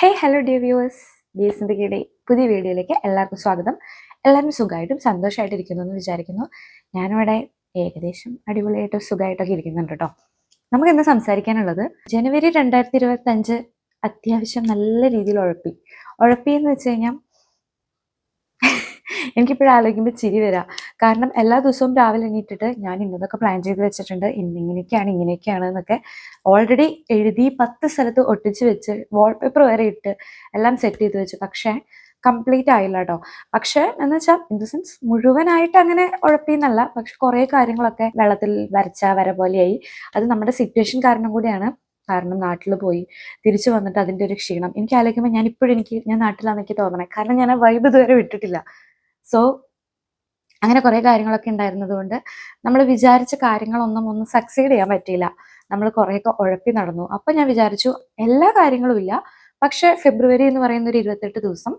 Hello dear viewers, ഡിഎസിൻ്റെ പുതിയ വീഡിയോയിലേക്ക് എല്ലാവർക്കും സ്വാഗതം. എല്ലാവരും സുഖമായിട്ടും സന്തോഷമായിട്ട് ഇരിക്കുന്നു എന്ന് വിചാരിക്കുന്നു. ഞാനിവിടെ ഏകദേശം അടിപൊളിയായിട്ട് സുഖമായിട്ടൊക്കെ ഇരിക്കുന്നുണ്ട് കേട്ടോ. നമുക്ക് ഇന്ന് സംസാരിക്കാനുള്ളത് ജനുവരി 2025 അത്യാവശ്യം നല്ല രീതിയിൽ ഉഴപ്പി എന്ന് വെച്ച് കഴിഞ്ഞാൽ എനിക്കിപ്പോഴും ആലോചിക്കുമ്പോൾ ചിരി വരാം. കാരണം എല്ലാ ദിവസവും രാവിലെ എണീറ്റിട്ട് ഞാൻ ഇന്നതൊക്കെ പ്ലാൻ ചെയ്ത് വെച്ചിട്ടുണ്ട്, ഇങ്ങനെയൊക്കെയാണ് എന്നൊക്കെ ഓൾറെഡി എഴുതി 10 സ്ഥലത്ത് ഒട്ടിച്ച് വെച്ച് വാൾപേപ്പർ വരെ ഇട്ട് എല്ലാം സെറ്റ് ചെയ്ത് വെച്ചു. പക്ഷേ കംപ്ലീറ്റ് ആയില്ല കേട്ടോ. പക്ഷേ എന്ന് വെച്ചാൽ ഇൻ ദ സെൻസ് മുഴുവനായിട്ട് അങ്ങനെ ഉഴപ്പിന്നല്ല, പക്ഷെ കുറേ കാര്യങ്ങളൊക്കെ വെള്ളത്തിൽ വരച്ച വര പോലെയായി. അത് നമ്മുടെ സിറ്റുവേഷൻ കാരണം കൂടിയാണ്. കാരണം നാട്ടിൽ പോയി തിരിച്ചു വന്നിട്ട് അതിൻ്റെ ഒരു ക്ഷീണം എനിക്ക് ആലോചിക്കുമ്പോൾ ഞാൻ നാട്ടിലാണെന്നൊക്കെ തോന്നണേ. കാരണം ഞാൻ ആ വൈബ് ഇതുവരെ വിട്ടിട്ടില്ല. സോ അങ്ങനെ കുറേ കാര്യങ്ങളൊക്കെ ഉണ്ടായിരുന്നത് കൊണ്ട് നമ്മൾ വിചാരിച്ച കാര്യങ്ങളൊന്നും സക്സീഡ് ചെയ്യാൻ പറ്റിയില്ല. നമ്മൾ കുറേയൊക്കെ ഉഴപ്പി നടന്നു. അപ്പം ഞാൻ വിചാരിച്ചു എല്ലാ കാര്യങ്ങളും ഇല്ല, പക്ഷെ ഫെബ്രുവരി എന്ന് പറയുന്ന ഒരു 28 ദിവസം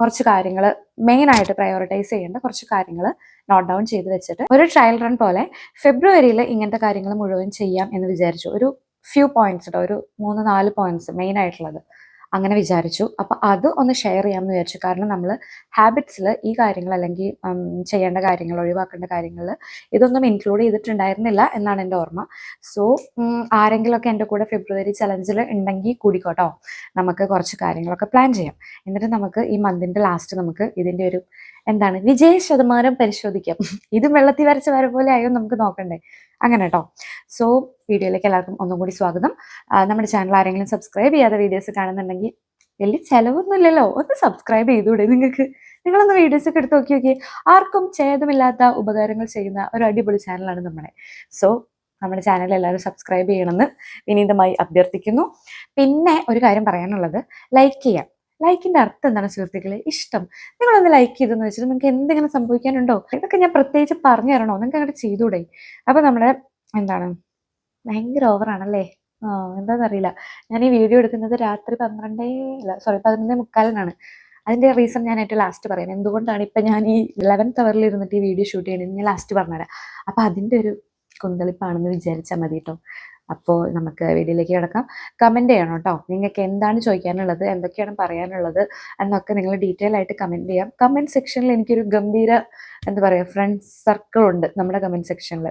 കുറച്ച് കാര്യങ്ങൾ മെയിനായിട്ട് പ്രയോറിറ്റൈസ് ചെയ്യേണ്ട കുറച്ച് കാര്യങ്ങൾ നോട്ട് ഡൗൺ ചെയ്ത് വെച്ചിട്ട് ഒരു ട്രയൽ റൺ പോലെ ഫെബ്രുവരിയിൽ ഇങ്ങനത്തെ കാര്യങ്ങൾ മുഴുവൻ ചെയ്യാം എന്ന് വിചാരിച്ചു. ഒരു ഫ്യൂ പോയിന്റ്സ് കേട്ടോ, ഒരു 3-4 പോയിന്റ്സ് മെയിൻ ആയിട്ടുള്ളത് അങ്ങനെ വിചാരിച്ചു. അപ്പം അത് ഒന്ന് ഷെയർ ചെയ്യാമെന്ന് വിചാരിച്ചു. കാരണം നമ്മൾ ഹാബിറ്റ്സിൽ ഈ കാര്യങ്ങൾ അല്ലെങ്കിൽ ചെയ്യേണ്ട കാര്യങ്ങൾ, ഒഴിവാക്കേണ്ട കാര്യങ്ങൾ ഇതൊന്നും ഇൻക്ലൂഡ് ചെയ്തിട്ടുണ്ടായിരുന്നില്ല എന്നാണ് എൻ്റെ ഓർമ്മ. സോ ആരെങ്കിലുമൊക്കെ എൻ്റെ കൂടെ ഫെബ്രുവരി ചലഞ്ചിൽ ഉണ്ടെങ്കിൽ കൂടിക്കോട്ടോ, നമുക്ക് കുറച്ച് കാര്യങ്ങളൊക്കെ പ്ലാൻ ചെയ്യാം. എന്നിട്ട് നമുക്ക് ഈ മന്തിൻ്റെ ലാസ്റ്റ് നമുക്ക് ഇതിൻ്റെ ഒരു വിജയ ശതമാനം പരിശോധിക്കാം. ഇതും വെള്ളത്തിൽ വരച്ച വര പോലെ ആയോ നമുക്ക് നോക്കണ്ടേ, അങ്ങനെ കേട്ടോ. സോ വീഡിയോയിലേക്ക് എല്ലാവർക്കും ഒന്നും കൂടി സ്വാഗതം. നമ്മുടെ ചാനൽ ആരെങ്കിലും സബ്സ്ക്രൈബ് ചെയ്യാതെ വീഡിയോസ് കാണുന്നുണ്ടെങ്കിൽ വലിയ ചിലവൊന്നുമില്ലല്ലോ, ഒന്ന് സബ്സ്ക്രൈബ് ചെയ്തുകൂടെ നിങ്ങൾക്ക്? നിങ്ങളൊന്ന് വീഡിയോസ് ഒക്കെ എടുത്ത് നോക്കിയേ. ആർക്കും ഛേദമില്ലാത്ത ഉപകാരങ്ങൾ ചെയ്യുന്ന ഒരു അടിപൊളി ചാനലാണ് നമ്മുടെ. സോ നമ്മുടെ ചാനൽ എല്ലാവരും സബ്സ്ക്രൈബ് ചെയ്യണമെന്ന് വിനീതമായി അഭ്യർത്ഥിക്കുന്നു. പിന്നെ ഒരു കാര്യം പറയാനുള്ളത്, ലൈക്ക് ചെയ്യാം. ലൈക്കിന്റെ അർത്ഥം എന്താണ് സുഹൃത്തുക്കളെ? ഇഷ്ടം. നിങ്ങളൊന്ന് ലൈക്ക് ചെയ്തെന്ന് വെച്ചിട്ട് നിങ്ങൾക്ക് എന്തെങ്കിലും സംഭവിക്കാനുണ്ടോ? ഇതൊക്കെ ഞാൻ പ്രത്യേകിച്ച് പറഞ്ഞു തരണോ? നിങ്ങൾക്ക് അങ്ങോട്ട് ചെയ്തുകൂടെ? അപ്പൊ നമ്മുടെ ഭയങ്കര ഓവറാണല്ലേ. എന്താണെന്നറിയില്ല. ഞാൻ ഈ വീഡിയോ എടുക്കുന്നത് രാത്രി 11:45 അതിൻ്റെ റീസൺ ഞാൻ ഏറ്റവും ലാസ്റ്റ് പറയാം. എന്തുകൊണ്ടാണ് ഇപ്പം ഞാൻ ഈ 11th അവറിൽ ഇരുന്നിട്ട് ഈ വീഡിയോ ഷൂട്ട് ചെയ്യണമെന്ന് ഞാൻ ലാസ്റ്റ് പറഞ്ഞുതരാം. അപ്പം അതിൻ്റെ ഒരു കുന്തളിപ്പാണെന്ന് വിചാരിച്ചാൽ മതി കേട്ടോ. അപ്പോൾ നമുക്ക് വീഡിയോയിലേക്ക് കിടക്കാം. കമൻറ്റ് ചെയ്യണം കേട്ടോ. നിങ്ങൾക്ക് എന്താണ് ചോദിക്കാനുള്ളത്, എന്തൊക്കെയാണ് പറയാനുള്ളത് എന്നൊക്കെ നിങ്ങൾ ഡീറ്റെയിൽ ആയിട്ട് കമൻറ്റ് ചെയ്യാം. കമൻറ്റ് സെക്ഷനിൽ എനിക്കൊരു ഗംഭീര ഫ്രണ്ട്സ് സർക്കിൾ ഉണ്ട് നമ്മുടെ കമൻറ്റ് സെക്ഷനിൽ.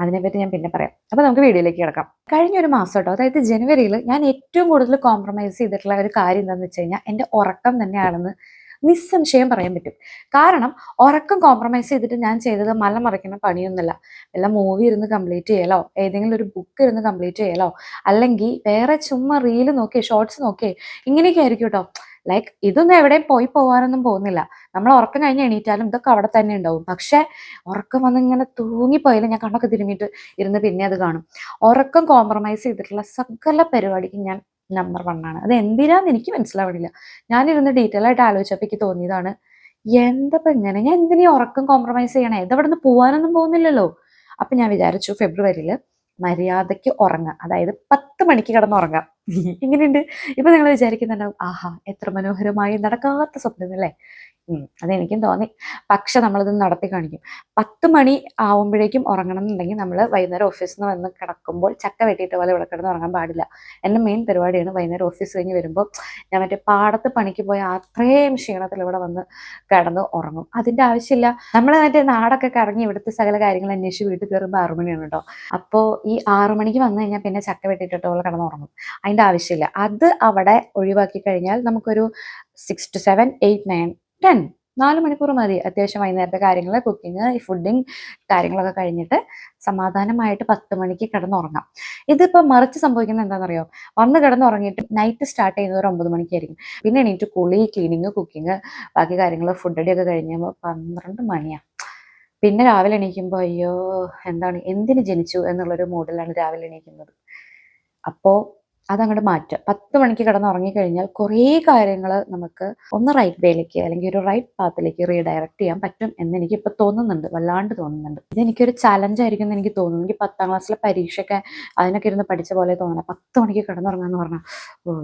അതിനെപ്പറ്റി ഞാൻ പിന്നെ പറയാം. അപ്പോൾ നമുക്ക് വീഡിയോയിലേക്ക് കിടക്കാം. കഴിഞ്ഞൊരു മാസം കേട്ടോ, അതായത് ജനുവരിയിൽ ഞാൻ ഏറ്റവും കൂടുതൽ കോംപ്രമൈസ് ചെയ്തിട്ടുള്ള ഒരു കാര്യം എന്താണെന്ന് വെച്ച് കഴിഞ്ഞാൽ എൻ്റെ ഉറക്കം തന്നെയാണെന്ന് നിസ്സംശയം പറയാൻ പറ്റും. കാരണം ഉറക്കം കോംപ്രമൈസ് ചെയ്തിട്ട് ഞാൻ ചെയ്തത് മലമറിക്കുന്ന പണിയൊന്നുമില്ല. വല്ല മൂവി ഇരുന്ന് കംപ്ലീറ്റ് ചെയ്യലോ, ഏതെങ്കിലും ഒരു ബുക്ക് ഇരുന്ന് കംപ്ലീറ്റ് ചെയ്യലോ, അല്ലെങ്കിൽ വേറെ ചുമ്മാ റീല് നോക്കിയേ, ഷോർട്സ് നോക്കിയേ, ഇങ്ങനെയൊക്കെ ആയിരിക്കും കേട്ടോ. ലൈക്ക് ഇതൊന്നും എവിടെയും പോകാനൊന്നും പോകുന്നില്ല. നമ്മൾ ഉറക്കം കഴിഞ്ഞ് എണീറ്റാലും ഇതൊക്കെ അവിടെ തന്നെ ഉണ്ടാവും. പക്ഷെ ഉറക്കം വന്ന് ഇങ്ങനെ തൂങ്ങിപ്പോയാലും ഞാൻ കണ്ണൊക്കെ തിരുമ്മിയിട്ട് ഇരുന്ന് പിന്നെ അത് കാണും. ഉറക്കം കോംപ്രമൈസ് ചെയ്തിട്ടുള്ള സകല പരിപാടിക്കും ഞാൻ നമ്പർ 1 ആണ്. അത് എന്തിനാന്ന് എനിക്ക് മനസ്സിലാവണില്ല. ഞാനിരുന്ന് ഡീറ്റെയിൽ ആയിട്ട് ആലോചിച്ചപ്പോൾ എനിക്ക് തോന്നിയതാണ്, ഇങ്ങനെ ഞാൻ എന്തിനാ ഉറക്കം കോംപ്രമൈസ് ചെയ്യണേ? ഇതവിടെ നിന്ന് പോകാനൊന്നും പോകുന്നില്ലല്ലോ. അപ്പം ഞാൻ വിചാരിച്ചു ഫെബ്രുവരിയിൽ മര്യാദയ്ക്ക് ഉറങ്ങാം, അതായത് 10 മണിക്ക് കിടന്നുറങ്ങാം. ഇങ്ങനെയുണ്ട്. ഇപ്പൊ നിങ്ങൾ വിചാരിക്കുന്നുണ്ടാവും, ആഹാ എത്ര മനോഹരമായി നടക്കാത്ത സ്വപ്നം അല്ലേ? അതെനിക്കും തോന്നി. പക്ഷെ നമ്മളത് നടത്തി കാണിക്കും. 10 മണി ആവുമ്പോഴേക്കും ഉറങ്ങണം എന്നുണ്ടെങ്കിൽ നമ്മൾ വൈകുന്നേരം ഓഫീസിൽ നിന്ന് വന്ന് കിടക്കുമ്പോൾ ചക്ക വെട്ടിയിട്ട് പോലെ ഇവിടെ കിടന്ന് ഉറങ്ങാൻ പാടില്ല. എൻ്റെ മെയിൻ പരിപാടിയാണ് വൈകുന്നേരം ഓഫീസ് കഴിഞ്ഞ് വരുമ്പോൾ ഞാൻ പാടത്ത് പണിക്ക് പോയ അത്രയും ക്ഷീണത്തിൽ ഇവിടെ വന്ന് കിടന്ന് ഉറങ്ങും. അതിൻ്റെ ആവശ്യമില്ല. നമ്മൾ നാടൊക്കെ കറങ്ങി ഇവിടുത്തെ സകല കാര്യങ്ങൾ അന്വേഷിച്ച് വീട്ടിൽ കയറുമ്പോൾ 6 മണിയാണ് കേട്ടോ. അപ്പോൾ ഈ 6 മണിക്ക് വന്നു കഴിഞ്ഞാൽ പിന്നെ ചക്ക വെട്ടിയിട്ട് പോലെ കിടന്ന് ഉറങ്ങും. അതിൻ്റെ ആവശ്യമില്ല. അത് അവിടെ ഒഴിവാക്കി കഴിഞ്ഞാൽ നമുക്കൊരു 6 to 7, 8, 9, 10 4 മണിക്കൂർ മതി. അത്യാവശ്യം വൈകുന്നേരത്തെ കാര്യങ്ങൾ, കുക്കിങ്, ഫുഡിങ് കാര്യങ്ങളൊക്കെ കഴിഞ്ഞിട്ട് സമാധാനമായിട്ട് 10 മണിക്ക് കിടന്നുറങ്ങാം. ഇതിപ്പോൾ മറിച്ച് സംഭവിക്കുന്നത് എന്താണെന്നറിയോ? വന്ന് കിടന്നുറങ്ങിയിട്ട് നൈറ്റ് സ്റ്റാർട്ട് ചെയ്യുന്നത് ഒരു 9 മണിക്കായിരിക്കും. പിന്നെ എണീറ്റ് കുളി, ക്ലീനിങ്, കുക്കിങ്, ബാക്കി കാര്യങ്ങൾ, ഫുഡ് അടിയൊക്കെ കഴിയുമ്പോൾ 12 മണിയാണ്. പിന്നെ രാവിലെ എണീക്കുമ്പോൾ അയ്യോ എന്തിന് ജനിച്ചു എന്നുള്ളൊരു മൂഡിലാണ് രാവിലെ എണീക്കുന്നത്. അപ്പോൾ അതങ്ങോട്ട് മാറ്റുക. 10 മണിക്ക് കിടന്നുറങ്ങിക്കഴിഞ്ഞാൽ കുറേ കാര്യങ്ങൾ നമുക്ക് ഒന്ന് റൈറ്റ് വേയിലേക്ക് അല്ലെങ്കിൽ ഒരു റൈറ്റ് പാത്തിലേക്ക് റീഡയറക്റ്റ് ചെയ്യാൻ പറ്റും എന്ന് എനിക്കിപ്പോൾ തോന്നുന്നുണ്ട്, വല്ലാണ്ട് തോന്നുന്നുണ്ട്. ഇതെനിക്കൊരു ചലഞ്ചായിരിക്കും എന്ന് എനിക്ക് തോന്നുന്നു. എനിക്ക് 10ാം ക്ലാസ്സിലെ പരീക്ഷയൊക്കെ അതിനൊക്കെ ഇരുന്ന് പഠിച്ച പോലെ തോന്നണം. 10 മണിക്ക് കിടന്നുറങ്ങാന്ന് പറഞ്ഞാൽ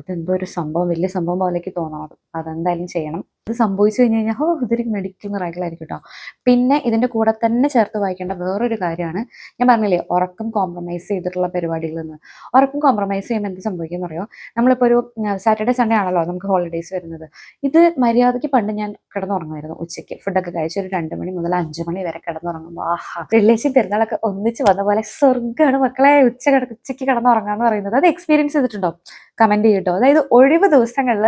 ഇതെന്തോ ഒരു സംഭവം, വലിയ സംഭവം പോലെയൊക്കെ തോന്നണം. അതെന്തായാലും ചെയ്യണം. ഇത് സംഭവിച്ചു കഴിഞ്ഞ് കഴിഞ്ഞാൽ ഇതൊരു മെഡിക്കൽ മിറാക്കിളായിരിക്കും കേട്ടോ. പിന്നെ ഇതിൻ്റെ കൂടെ തന്നെ ചേർത്ത് വായിക്കേണ്ട വേറൊരു കാര്യമാണ്, ഞാൻ പറഞ്ഞില്ലേ ഉറക്കം കോംപ്രമൈസ് ചെയ്തിട്ടുള്ള പരിപാടികളിൽ നിന്ന്. ഉറക്കം കോംപ്രമൈസ് ചെയ്യുമ്പോൾ എന്ത് സംഭവിക്കുമെന്ന് അറിയോ? നമ്മളിപ്പോൾ ഒരു സാറ്റർഡേ സൺഡേ ആണല്ലോ നമുക്ക് ഹോളിഡേയ്സ് വരുന്നത്. ഇത് മര്യാദയ്ക്ക് പണ്ട് ഞാൻ കിടന്നുറങ്ങുമായിരുന്നു ഉച്ചയ്ക്ക് ഫുഡൊക്കെ കഴിച്ച് ഒരു 2 മണി മുതൽ 5 മണി വരെ കിടന്നുറങ്ങുമ്പോൾ വെള്ളിയാഴ്ച പെരുന്നാളൊക്കെ ഒന്നിച്ച് വന്ന പോലെ സ്വർഗ്ഗമാണ് മക്കളെ ഉച്ചയ്ക്ക് കിടന്നുറങ്ങാന്ന് പറയുന്നത്. അത് എക്സ്പീരിയൻസ് ചെയ്തിട്ടുണ്ടോ? കമന്റ് ചെയ്യട്ടോ. അതായത് ഒഴിവ് ദിവസങ്ങളിൽ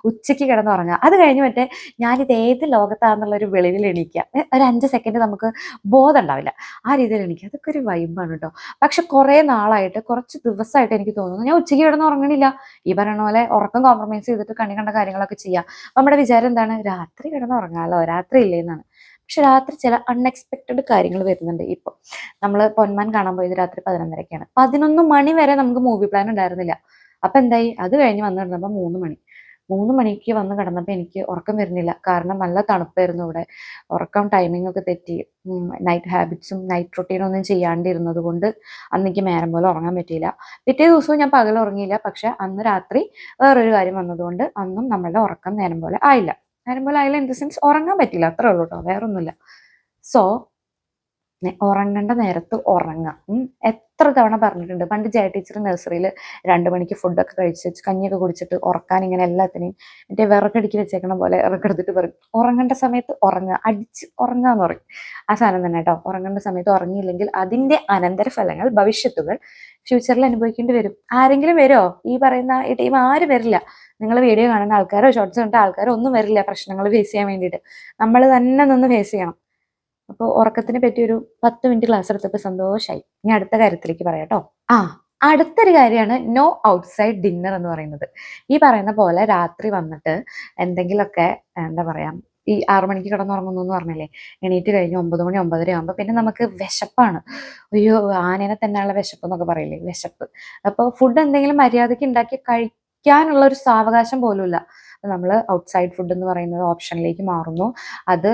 ഉച്ചയ്ക്ക് കിടന്നുറങ്ങുക. അത് കഴിഞ്ഞ് മറ്റേ ഞാനിത് ഏത് ലോകത്താണെന്നുള്ളൊരു വെളിവിൽ എണീക്കുക. ഒരു 5 സെക്കൻഡ് നമുക്ക് ബോധം ഉണ്ടാവില്ല, ആ രീതിയിൽ എണീക്കുക. അതൊക്കെ ഒരു വൈബാണ് കേട്ടോ. പക്ഷെ കുറേ നാളായിട്ട്, കുറച്ച് ദിവസമായിട്ട് എനിക്ക് തോന്നുന്നു ഞാൻ ഉച്ചയ്ക്ക് കിടന്നുറങ്ങണില്ല. ഈ പറയുന്ന പോലെ ഉറക്കം കോംപ്രമൈസ് ചെയ്തിട്ട് കണി കണ്ട കാര്യങ്ങളൊക്കെ ചെയ്യാം. നമ്മുടെ വിചാരം എന്താണ്? രാത്രി കിടന്നുറങ്ങാമല്ലോ, രാത്രി ഇല്ലേന്നാണ്. പക്ഷെ രാത്രി ചില അൺഎക്സ്പെക്റ്റഡ് കാര്യങ്ങൾ വരുന്നുണ്ട്. ഇപ്പോൾ നമ്മൾ പൊന്മാൻ കാണാൻ പോയത് രാത്രി 11:30-ക്കാണ്. 11 മണി വരെ നമുക്ക് മൂവി പ്ലാൻ ഉണ്ടായിരുന്നില്ല. അപ്പം എന്തായി? അത് കഴിഞ്ഞ് വന്ന് കിടന്നപ്പോൾ 3 മണി. 3 മണിക്ക് വന്ന് കിടന്നപ്പോൾ എനിക്ക് ഉറക്കം വരുന്നില്ല. കാരണം നല്ല തണുപ്പായിരുന്നു ഇവിടെ. ഉറക്കം ടൈമിംഗ് ഒക്കെ തെറ്റി. നൈറ്റ് ഹാബിറ്റ്സും നൈറ്റ് റൊട്ടീനും ഒന്നും ചെയ്യാണ്ടിരുന്നത് കൊണ്ട് അന്നെനിക്ക് നേരം പോലെ ഉറങ്ങാൻ പറ്റിയില്ല. പിറ്റേ ദിവസവും ഞാൻ പകൽ ഉറങ്ങിയില്ല. പക്ഷെ അന്ന് രാത്രി വേറൊരു കാര്യം വന്നതുകൊണ്ട് അന്നും നമ്മളുടെ ഉറക്കം നേരം പോലെ ആയില്ല. നേരം പോലെ ആയില്ല ഇൻ ദ സെൻസ് ഉറങ്ങാൻ പറ്റില്ല, അത്രേ ഉള്ളൂ കേട്ടോ, വേറൊന്നുമില്ല. സോ ഉറങ്ങേണ്ട നേരത്ത് ഉറങ്ങാം. എത്ര തവണ പറഞ്ഞിട്ടുണ്ട്. പണ്ട് ജയ ടീച്ചർ നഴ്സറിയിൽ 2 മണിക്ക് ഫുഡൊക്കെ കഴിച്ച് കഞ്ഞിയൊക്കെ കുടിച്ചിട്ട് ഉറക്കാൻ ഇങ്ങനെ എല്ലാത്തിനെയും മറ്റേ വിറകടുക്കി വെച്ചേക്കണ പോലെ ഇറക്കെടുത്തിട്ട് പറയും, ഉറങ്ങേണ്ട സമയത്ത് ഉറങ്ങുക, അടിച്ച് ഉറങ്ങാന്ന് പറയും. ആ സാധനം തന്നെ കേട്ടോ. ഉറങ്ങേണ്ട സമയത്ത് ഉറങ്ങിയില്ലെങ്കിൽ അതിൻ്റെ അനന്തരഫലങ്ങൾ, ഭവിഷ്യത്തുകൾ ഫ്യൂച്ചറിൽ അനുഭവിക്കേണ്ടി വരും. ആരെങ്കിലും വരുമോ? ഈ പറയുന്ന ഈ ടീം ആരും വരില്ല. നിങ്ങൾ വീഡിയോ കാണുന്ന ആൾക്കാരോ ഷോർട്സ് കണ്ട ആൾക്കാരോ ഒന്നും വരില്ല പ്രശ്നങ്ങൾ ഫേസ് ചെയ്യാൻ വേണ്ടിയിട്ട്. നമ്മൾ തന്നെ നിന്ന് ഫേസ് ചെയ്യണം. അപ്പോൾ ഉറക്കത്തിനെ പറ്റി ഒരു 10 മിനിറ്റ് ക്ലാസ് എടുത്തപ്പോൾ സന്തോഷമായി. ഇനി അടുത്ത കാര്യത്തിലേക്ക് പറയാം കേട്ടോ. അടുത്തൊരു കാര്യമാണ് നോ ഔട്ട്സൈഡ് ഡിന്നർ എന്ന് പറയുന്നത്. ഈ പറയുന്ന പോലെ രാത്രി വന്നിട്ട് എന്തെങ്കിലുമൊക്കെ എന്താ പറയാ, ഈ 6 മണിക്ക് കിടന്നുറങ്ങുന്നു എന്ന് പറഞ്ഞില്ലേ, എണീറ്റ് കഴിഞ്ഞ് 9 മണി 9:30 ആകുമ്പോൾ പിന്നെ നമുക്ക് വിശപ്പാണ്. അയ്യോ ആനേനെ തന്നെയുള്ള വിശപ്പ് എന്നൊക്കെ പറയില്ലേ, വിശപ്പ്. അപ്പോൾ ഫുഡ് എന്തെങ്കിലും മര്യാദയ്ക്ക് ഉണ്ടാക്കി കഴിക്കാനുള്ള ഒരു സാവകാശം പോലുമില്ല. നമ്മൾ ഔട്ട്സൈഡ് ഫുഡ് എന്ന് പറയുന്നത് ഓപ്ഷനിലേക്ക് മാറുന്നു. അത്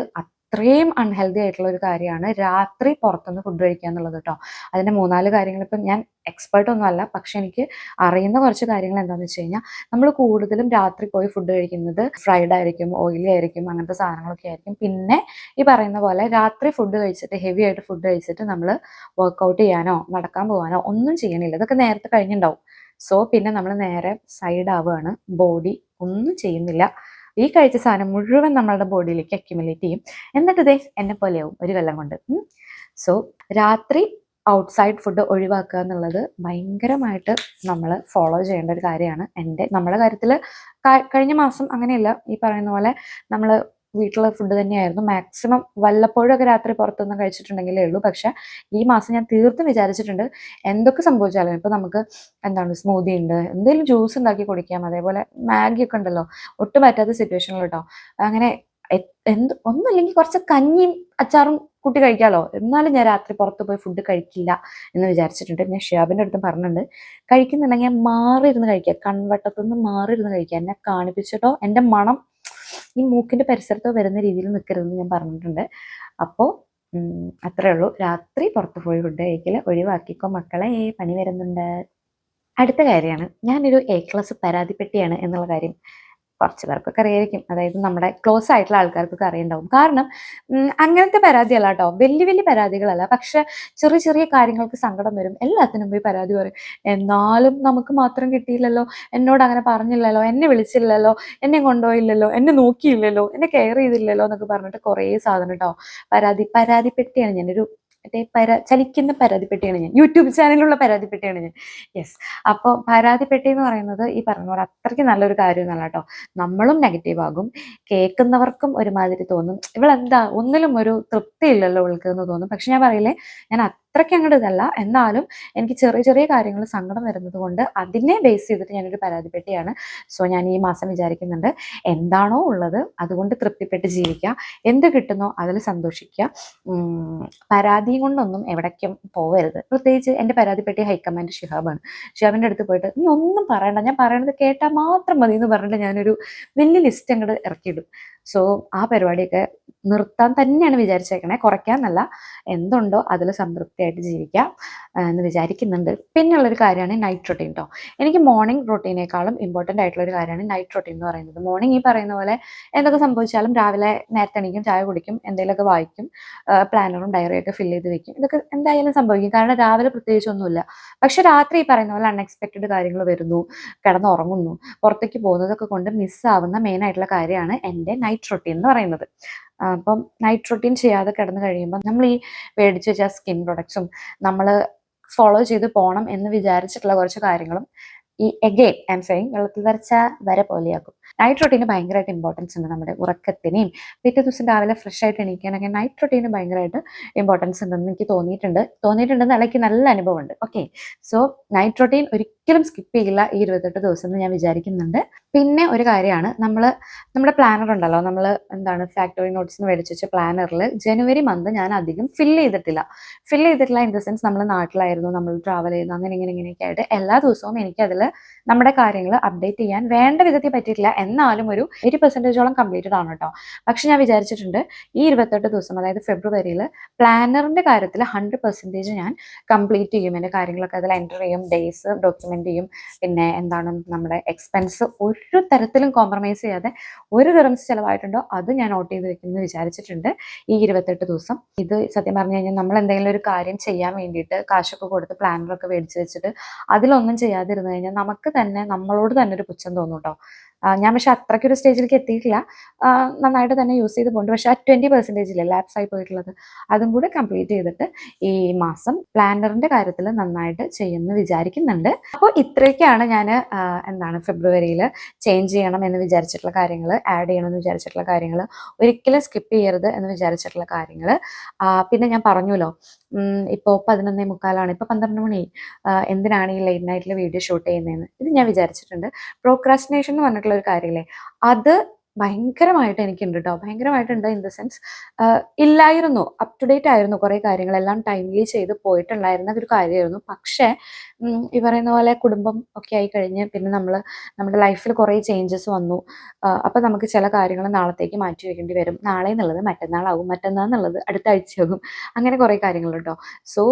അത്രയും അൺഹെൽത്തി ആയിട്ടുള്ള ഒരു കാര്യമാണ് രാത്രി പുറത്തുനിന്ന് ഫുഡ് കഴിക്കുക എന്നുള്ളത് കേട്ടോ. അതിൻ്റെ 3-4 കാര്യങ്ങൾ ഇപ്പം ഞാൻ എക്സ്പേർട്ട് ഒന്നും അല്ല, പക്ഷെ എനിക്ക് അറിയുന്ന കുറച്ച് കാര്യങ്ങൾ എന്താണെന്ന് വെച്ച് കഴിഞ്ഞാൽ, നമ്മൾ കൂടുതലും രാത്രി പോയി ഫുഡ് കഴിക്കുന്നത് ഫ്രൈഡ് ആയിരിക്കും, ഓയിലി ആയിരിക്കും, അങ്ങനത്തെ സാധനങ്ങളൊക്കെ ആയിരിക്കും. പിന്നെ ഈ പറയുന്ന പോലെ രാത്രി ഫുഡ് കഴിച്ചിട്ട്, ഹെവി ആയിട്ട് ഫുഡ് കഴിച്ചിട്ട് നമ്മൾ വർക്കൗട്ട് ചെയ്യാനോ നടക്കാൻ പോകാനോ ഒന്നും ചെയ്യണില്ല. ഇതൊക്കെ നേരത്തെ കഴിഞ്ഞിട്ടുണ്ടാവും. സോ പിന്നെ നമ്മൾ നേരെ സൈഡ് ആവുകയാണ്, ബോഡി ഒന്നും ചെയ്യുന്നില്ല. ഈ കഴിച്ച സാധനം മുഴുവൻ നമ്മളുടെ ബോഡിയിലേക്ക് അക്യുമുലേറ്റ് ചെയ്യും. എന്നിട്ട് ഇതേ എന്നെ പോലെയാവും ഒരു കൊല്ലം കൊണ്ട്. സോ രാത്രി ഔട്ട്സൈഡ് ഫുഡ് ഒഴിവാക്കുക എന്നുള്ളത് ഭയങ്കരമായിട്ട് നമ്മൾ ഫോളോ ചെയ്യേണ്ട ഒരു കാര്യമാണ്. നമ്മുടെ കാര്യത്തിൽ കഴിഞ്ഞ മാസം അങ്ങനെയല്ല. ഈ പറയുന്ന പോലെ നമ്മൾ വീട്ടിലെ ഫുഡ് തന്നെയായിരുന്നു. മാക്സിമം വല്ലപ്പോഴൊക്കെ രാത്രി പുറത്തുനിന്ന് കഴിച്ചിട്ടുണ്ടെങ്കിലേ ഉള്ളൂ. പക്ഷെ ഈ മാസം ഞാൻ തീർത്തും വിചാരിച്ചിട്ടുണ്ട്, എന്തൊക്കെ സംഭവിച്ചാലും ഇപ്പം നമുക്ക് എന്താണ് സ്മൂതി ഉണ്ട്, എന്തെങ്കിലും ജ്യൂസ് ഉണ്ടാക്കി കുടിക്കാം. അതേപോലെ മാഗി ഒക്കെ ഉണ്ടല്ലോ, ഒട്ടും പറ്റാത്ത സിറ്റുവേഷനിൽ കേട്ടോ. അങ്ങനെ ഒന്നുമില്ലെങ്കിൽ കുറച്ച് കഞ്ഞിയും അച്ചാറും കൂട്ടി കഴിക്കാമല്ലോ. എന്നാലും ഞാൻ രാത്രി പുറത്ത് പോയി ഫുഡ് കഴിക്കില്ല എന്ന് വിചാരിച്ചിട്ടുണ്ട്. ഞാൻ ഷിയാബിൻ്റെ അടുത്തും പറഞ്ഞിട്ടുണ്ട്, കഴിക്കുന്നുണ്ടെങ്കിൽ മാറിയിരുന്ന് കഴിക്കുക, കൺവട്ടത്തുനിന്ന് മാറിയിരുന്ന് കഴിക്കുക. എന്നെ കാണിപ്പിച്ചിട്ടോ എൻ്റെ മണം ഈ മൂക്കിൻ്റെ പരിസരത്തോ വരുന്ന രീതിയിൽ നിൽക്കരുതെന്ന് ഞാൻ പറഞ്ഞിട്ടുണ്ട്. അപ്പോൾ അത്രേ ഉള്ളൂ. രാത്രി പുറത്ത് പോയി ഫുഡ് കഴിക്കൽ ഒഴിവാക്കിക്കോ മക്കളെ, പനി വരുന്നുണ്ട്. അടുത്ത കാര്യമാണ്, ഞാനൊരു A+ പരാതിപ്പെട്ടിയാണ് എന്നുള്ള കാര്യം കുറച്ച് പേർക്കൊക്കെ അറിയായിരിക്കും. അതായത് നമ്മുടെ ക്ലോസ് ആയിട്ടുള്ള ആൾക്കാർക്കൊക്കെ അറിയുണ്ടാവും. കാരണം അങ്ങനത്തെ പരാതിയല്ല കേട്ടോ, വലിയ വലിയ പരാതികളല്ല. പക്ഷെ ചെറിയ ചെറിയ കാര്യങ്ങൾക്ക് സങ്കടം വരും, എല്ലാത്തിനും പോയി പരാതി പറയും. എന്നാലും നമുക്ക് മാത്രം കിട്ടിയില്ലല്ലോ, എന്നോട് അങ്ങനെ പറഞ്ഞില്ലല്ലോ, എന്നെ വിളിച്ചില്ലല്ലോ, എന്നെ കൊണ്ടുപോയില്ലല്ലോ, എന്നെ നോക്കിയില്ലല്ലോ, എന്നെ കെയർ ചെയ്തില്ലല്ലോ എന്നൊക്കെ പറഞ്ഞിട്ട് കുറേ സാധനം കേട്ടോ. പരാതിപ്പെട്ടിയാണ് ഞാനൊരു മറ്റേ ചലിക്കുന്ന പരാതിപ്പെട്ടിയാണ് ഞാൻ, യൂട്യൂബ് ചാനലിലുള്ള പരാതിപ്പെട്ടിയാണ് ഞാൻ. യെസ്. അപ്പോൾ പരാതിപ്പെട്ടി എന്ന് പറയുന്നത് ഈ പറഞ്ഞ പോലെ അത്രയ്ക്ക് നല്ലൊരു കാര്യമൊന്നുമല്ല കേട്ടോ. നമ്മളും നെഗറ്റീവ് ആകും, കേൾക്കുന്നവർക്കും ഒരുമാതിരി തോന്നും, ഇവളെന്താ ഒന്നിലും ഒരു തൃപ്തി ഇല്ലല്ലോ ഇവൾക്ക് എന്ന് തോന്നും. പക്ഷെ ഞാൻ പറയില്ലേ, ഞാൻ അത്രയ്ക്ക് അങ്ങോട്ട് ഇതല്ല. എന്നാലും എനിക്ക് ചെറിയ ചെറിയ കാര്യങ്ങൾ സങ്കടം വരുന്നത് കൊണ്ട് അതിനെ ബേസ് ചെയ്തിട്ട് ഞാനൊരു പരാതിപ്പെട്ടിയാണ്. സോ ഞാൻ ഈ മാസം വിചാരിക്കുന്നുണ്ട്, എന്താണോ ഉള്ളത് അതുകൊണ്ട് തൃപ്തിപ്പെട്ട് ജീവിക്കുക, എന്ത് കിട്ടുന്നോ അതിൽ സന്തോഷിക്കുക. പരാതിയും കൊണ്ടൊന്നും എവിടേക്കും പോകരുത്. പ്രത്യേകിച്ച് എൻ്റെ പരാതിപ്പെട്ടി ഹൈക്കമാൻഡ് ഷിഹാബാണ്. ഷിഹാബിൻ്റെ അടുത്ത് പോയിട്ട് നീ ഒന്നും പറയണ്ട, ഞാൻ പറയണത് കേട്ടാൽ മാത്രം മതി എന്ന് പറഞ്ഞിട്ട് ഞാനൊരു വലിയ ലിസ്റ്റ് അങ്ങോട്ട് ഇറക്കിയിടും. സോ ആ പരിപാടിയൊക്കെ നിർത്താൻ തന്നെയാണ് വിചാരിച്ചേക്കണേ, കുറയ്ക്കാന്നല്ല. എന്തുണ്ടോ അതിൽ സംതൃപ്തിയായിട്ട് ജീവിക്കാം എന്ന് വിചാരിക്കുന്നുണ്ട്. പിന്നെയുള്ളൊരു കാര്യമാണ് നൈറ്റ് റൊട്ടീൻ കേട്ടോ. എനിക്ക് മോർണിംഗ് റൊട്ടീനേക്കാളും ഇമ്പോർട്ടൻ്റ് ആയിട്ടുള്ള ഒരു കാര്യമാണ് നൈറ്റ് റൊട്ടീൻ എന്ന് പറയുന്നത്. മോർണിംഗ് ഈ പറയുന്ന പോലെ എന്തൊക്കെ സംഭവിച്ചാലും രാവിലെ നേരത്തെ എണീക്കും, ചായ കുടിക്കും, എന്തെങ്കിലുമൊക്കെ വായിക്കും, പ്ലാനറും ഡയറിയൊക്കെ ഫില്ല് ചെയ്ത് വെക്കും. ഇതൊക്കെ എന്തായാലും സംഭവിക്കും, കാരണം രാവിലെ പ്രത്യേകിച്ചൊന്നുമില്ല. പക്ഷെ രാത്രി ഈ പറയുന്ന പോലെ അൺഎക്സ്പെക്റ്റഡ് കാര്യങ്ങൾ വരുന്നു, കിടന്നുറങ്ങുന്നു, പുറത്തേക്ക് പോകുന്നതൊക്കെ കൊണ്ട് മിസ്സാവുന്ന മെയിൻ ആയിട്ടുള്ള കാര്യമാണ് എൻ്റെ നൈറ്റ് റൊട്ടീൻ എന്ന് പറയുന്നത്. അപ്പം നൈറ്റ് റൊട്ടീൻ ചെയ്യാതെ കിടന്നു കഴിയുമ്പോൾ നമ്മൾ ഈ മേടിച്ച് വെച്ച സ്കിൻ പ്രൊഡക്ട്സും നമ്മൾ ഫോളോ ചെയ്ത് പോകണം എന്ന് വിചാരിച്ചിട്ടുള്ള കുറച്ച് കാര്യങ്ങളും ഈ എഗെയിൻ ഐ എം സെയിങ് വെള്ളത്തിൽ വരച്ച വര പോലെയാക്കും. നൈറ്റ് റൊട്ടീന് ഭയങ്കരമായിട്ട് ഇമ്പോർട്ടൻസ് ഉണ്ട്. നമ്മുടെ ഉറക്കത്തിനെയും പിറ്റേ ദിവസം രാവിലെ ഫ്രഷ് ആയിട്ട് എണീക്കാനൊക്കെ നൈറ്റ് റൊട്ടീന് ഭയങ്കരമായിട്ട് ഇമ്പോർട്ടൻസ് ഉണ്ടെന്ന് എനിക്ക് തോന്നിയിട്ടുണ്ടെന്ന് അല്ലെങ്കിൽ നല്ല അനുഭവമുണ്ട്. ഓക്കെ, സോ നൈറ്റ് റൊട്ടീൻ ഒരിക്കലും സ്കിപ്പ് ചെയ്യില്ല ഈ 28 ദിവസം എന്ന് ഞാൻ വിചാരിക്കുന്നുണ്ട്. പിന്നെ ഒരു കാര്യമാണ്, നമ്മുടെ പ്ലാനർ ഉണ്ടല്ലോ, നമ്മൾ ഫാക്ടറി നോട്ട്സ് മേടിച്ച് വെച്ച പ്ലാനറിൽ ജനുവരി മന്ത് ഞാൻ അധികം ഫില്ല് ചെയ്തിട്ടില്ല ഇൻ ദ സെൻസ് നമ്മൾ നാട്ടിലായിരുന്നു, നമ്മൾ ട്രാവൽ ചെയ്യുന്നു, അങ്ങനെ ഇങ്ങനെയൊക്കെ ആയിട്ട് എല്ലാ ദിവസവും എനിക്കതിൽ നമ്മുടെ കാര്യങ്ങൾ അപ്ഡേറ്റ് ചെയ്യാൻ വേണ്ട വിധത്തിൽ പറ്റിയിട്ടില്ല. എന്നാലും ഒരു 80% കംപ്ലീറ്റഡ് ആണ് കേട്ടോ. പക്ഷെ ഞാൻ വിചാരിച്ചിട്ടുണ്ട് ഈ 28 ദിവസം, അതായത് ഫെബ്രുവരിയിൽ പ്ലാനറിന്റെ കാര്യത്തിൽ 100% ഞാൻ കംപ്ലീറ്റ് ചെയ്യും. എൻ്റെ കാര്യങ്ങളൊക്കെ അതിൽ എൻ്റർ ചെയ്യും, ഡേയ്സ് ഡോക്യുമെന്റ് ചെയ്യും. പിന്നെ നമ്മുടെ എക്സ്പെൻസ് ഒരു തരത്തിലും കോംപ്രമൈസ് ചെയ്യാതെ ഒരു ദിറംസ് ചിലവായിട്ടുണ്ടോ അത് ഞാൻ നോട്ട് ചെയ്ത് വെക്കുമെന്ന് വിചാരിച്ചിട്ടുണ്ട് ഈ 28 ദിവസം. ഇത് സത്യം പറഞ്ഞു കഴിഞ്ഞാൽ നമ്മൾ എന്തെങ്കിലും ഒരു കാര്യം ചെയ്യാൻ വേണ്ടിയിട്ട് കാശൊക്കെ കൊടുത്ത് പ്ലാനറൊക്കെ മേടിച്ച് വെച്ചിട്ട് അതിലൊന്നും ചെയ്യാതിരുന്നു കഴിഞ്ഞാൽ നമുക്ക് തന്നെ നമ്മളോട് തന്നെ ഒരു പുച്ഛം തോന്നും കേട്ടോ. ഞാൻ പക്ഷെ അത്രയ്ക്കൊരു സ്റ്റേജിലേക്ക് എത്തിയിട്ടില്ല, നന്നായിട്ട് തന്നെ യൂസ് ചെയ്ത് പോകുന്നുണ്ട്. പക്ഷെ ആ 20% ലാപ്സ് ആയി പോയിട്ടുള്ളത് അതും കൂടെ കംപ്ലീറ്റ് ചെയ്തിട്ട് ഈ മാസം പ്ലാനറിന്റെ കാര്യത്തിൽ നന്നായിട്ട് ചെയ്യുമെന്ന് വിചാരിക്കുന്നുണ്ട്. അപ്പോൾ ഇത്രയൊക്കെയാണ് ഞാൻ ഫെബ്രുവരിയിൽ ചേഞ്ച് ചെയ്യണം എന്ന് വിചാരിച്ചിട്ടുള്ള കാര്യങ്ങൾ, ആഡ് ചെയ്യണം എന്ന് വിചാരിച്ചിട്ടുള്ള കാര്യങ്ങൾ, ഒരിക്കലും സ്കിപ്പ് ചെയ്യരുത് എന്ന് വിചാരിച്ചിട്ടുള്ള കാര്യങ്ങൾ. പിന്നെ ഞാൻ പറഞ്ഞല്ലോ, ഇപ്പോൾ 11:45, ഇപ്പോൾ 12 മണി, എന്തിനാണ് ഈ ലേറ്റ് നൈറ്റിൽ വീഡിയോ ഷൂട്ട് ചെയ്യുന്നതെന്ന് ഇത് ഞാൻ വിചാരിച്ചിട്ടുണ്ട്. പ്രോക്രാസ്റ്റിനേഷൻ എന്ന് പറഞ്ഞിട്ടുള്ള ഒരു കാര്യമില്ലേ, അത് ഭയങ്കരമായിട്ട് എനിക്കുണ്ട് കേട്ടോ. ഭയങ്കരമായിട്ടുണ്ട് ഇൻ ദ സെൻസ്, ഇല്ലായിരുന്നു, അപ് ടു ഡേറ്റ് ആയിരുന്നു കുറേ കാര്യങ്ങളെല്ലാം ടൈംലി ചെയ്ത് പോയിട്ടുണ്ടായിരുന്ന ഒരു കാര്യമായിരുന്നു. പക്ഷേ ഈ പറയുന്ന പോലെ കുടുംബം ഒക്കെ ആയി കഴിഞ്ഞ് പിന്നെ നമ്മുടെ ലൈഫിൽ കുറേ ചേഞ്ചസ് വന്നു. അപ്പം നമുക്ക് ചില കാര്യങ്ങൾ നാളത്തേക്ക് മാറ്റി വെക്കേണ്ടി വരും. നാളെ എന്നുള്ളത് മറ്റന്നാളാവും, മറ്റന്നാൾ എന്നുള്ളത് അടുത്ത ആഴ്ചയാകും, അങ്ങനെ കുറേ കാര്യങ്ങൾ കേട്ടോ. സോ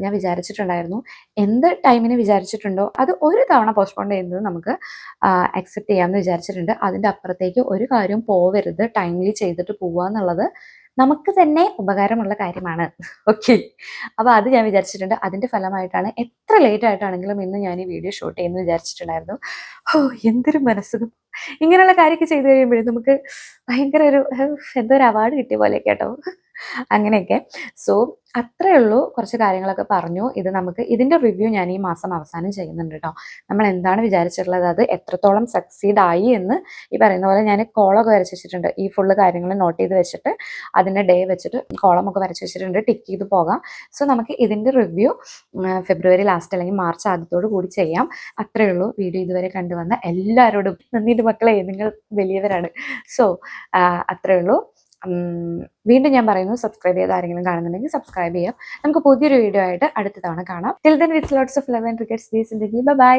ഞാൻ വിചാരിച്ചിട്ടുണ്ടായിരുന്നു, എന്ത് ടൈമിന് വിചാരിച്ചിട്ടുണ്ടോ അത് ഒരു തവണ പോസ്റ്റ്പോൺ ചെയ്യുന്നത് നമുക്ക് അക്സെപ്റ്റ് ചെയ്യാമെന്ന് വിചാരിച്ചിട്ടുണ്ട്. അതിൻ്റെ അപ്പുറത്തേക്ക് ഒരു കാര്യവും പോവരുത്, ടൈംലി ചെയ്തിട്ട് പോവുക എന്നുള്ളത് നമുക്ക് തന്നെ ഉപകാരമുള്ള കാര്യമാണ്. ഓക്കെ, അപ്പോൾ അത് ഞാൻ വിചാരിച്ചിട്ടുണ്ട്. അതിൻ്റെ ഫലമായിട്ടാണ് എത്ര ലേറ്റ് ആയിട്ടാണെങ്കിലും ഇന്ന് ഞാൻ ഈ വീഡിയോ ഷൂട്ട് ചെയ്യുമെന്ന് വിചാരിച്ചിട്ടുണ്ടായിരുന്നു. എന്തൊരു മനസ്സുഖം ഇങ്ങനെയുള്ള കാര്യമൊക്കെ ചെയ്തു കഴിയുമ്പോഴേ നമുക്ക് ഭയങ്കര എന്തോ ഒരു അവാർഡ് കിട്ടിയ പോലെ കേട്ടോ, അങ്ങനെയൊക്കെ. സോ അത്രയേ ഉള്ളൂ, കുറച്ച് കാര്യങ്ങളൊക്കെ പറഞ്ഞു. ഇതിൻ്റെ റിവ്യൂ ഞാൻ ഈ മാസം അവസാനം ചെയ്യുന്നുണ്ട് കേട്ടോ. നമ്മൾ എന്താണ് വിചാരിച്ചിട്ടുള്ളത്, അത് എത്രത്തോളം സക്സീഡ് ആയി എന്ന് ഈ പറയുന്ന പോലെ ഞാൻ കോളമൊക്കെ വരച്ച് വെച്ചിട്ടുണ്ട്. ഈ ഫുള്ള് കാര്യങ്ങൾ നോട്ട് ചെയ്ത് വെച്ചിട്ട് അതിൻ്റെ ഡേ വെച്ചിട്ട് കോളമൊക്കെ വരച്ച് വെച്ചിട്ടുണ്ട്, ടിക്ക് ചെയ്ത് പോകാം. സോ നമുക്ക് ഇതിൻ്റെ റിവ്യൂ ഫെബ്രുവരി ലാസ്റ്റ് അല്ലെങ്കിൽ മാർച്ച് ആദ്യത്തോടു കൂടി ചെയ്യാം. അത്രയേ ഉള്ളൂ. വീഡിയോ ഇതുവരെ കണ്ടുവന്ന എല്ലാവരോടും നന്ദിയുടെ മക്കളെ, നിങ്ങൾ വലിയവരാണ്. സോ അത്രയേ ഉള്ളൂ. വീണ്ടും ഞാൻ പറയുന്നു, സബ്സ്ക്രൈബ് ചെയ്ത് ആരെങ്കിലും കാണുന്നുണ്ടെങ്കിൽ സബ്സ്ക്രൈബ് ചെയ്യാം. നമുക്ക് പുതിയൊരു വീഡിയോ ആയിട്ട് അടുത്ത തവണ കാണാം. Till then with lots of love and regrets, by.